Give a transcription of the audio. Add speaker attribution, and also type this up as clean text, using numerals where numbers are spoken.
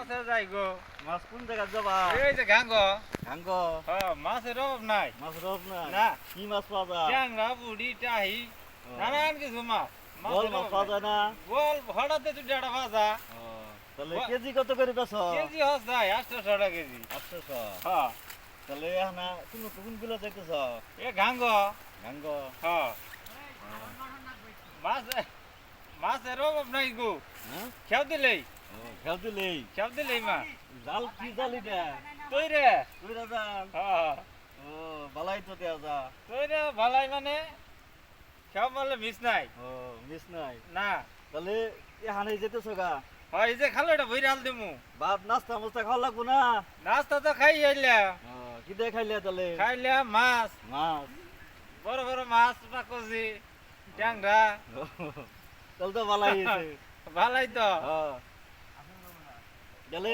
Speaker 1: মাছে যাই গো।
Speaker 2: মাছ কোন জায়গা যাবা
Speaker 1: এই যে গাঙ্গ।
Speaker 2: গাঙ্গ
Speaker 1: মাছের অভাব নাই।
Speaker 2: মাছ রব না
Speaker 1: না।
Speaker 2: কি মাছ পাওয়া যায়
Speaker 1: ট্যাংরা, বুড়ি, টাহি, নানান কিছু মাছ।
Speaker 2: বল মাছ পাওয়া যায় না
Speaker 1: বল হঠাৎ তুই ডাটা ভাজা।
Speaker 2: তাহলে
Speaker 1: বল-
Speaker 2: কেজি কত করে বেছ
Speaker 1: কেজি হস যায় 800 টাকা কেজি।
Speaker 2: 800
Speaker 1: হ্যাঁ
Speaker 2: তাহলে না তুমি কোন গুলো যাইতেছ
Speaker 1: এ গাঙ্গ।
Speaker 2: গাঙ্গ
Speaker 1: হ্যাঁ মাছ মাছের অভাব নাই গো।
Speaker 2: হ্যাঁ
Speaker 1: খেয়াল দিলেই
Speaker 2: খেয়াল দিলেই
Speaker 1: খেয়াল দিলেই মাছ।
Speaker 2: জাল কি জাল এটা
Speaker 1: তুই রে।
Speaker 2: কইরা জাল
Speaker 1: হ্যাঁ
Speaker 2: ও বালাই তো দেয়া যা
Speaker 1: তুই রে ভালাই মানে খেয়াল মারলে মিস নাই।
Speaker 2: ও মিস নাই
Speaker 1: না
Speaker 2: তাহলে এ হানে যেতেছ গা
Speaker 1: হয় এই যে খালো এটা বইরে হাল দিমু।
Speaker 2: ভাত নাস্তা মাস্তা খাওয়া লাগবো না
Speaker 1: নাস্তা তো খাই আইলা।
Speaker 2: কি দিয়ে খাইলে তাহলে
Speaker 1: খাইলে মাছ
Speaker 2: মাছ
Speaker 1: বড় বড় মাছ পাকজি ট্যাংরা
Speaker 2: তাহলে তো বালাই হয়েছে
Speaker 1: ভালাই তো।
Speaker 2: গেলে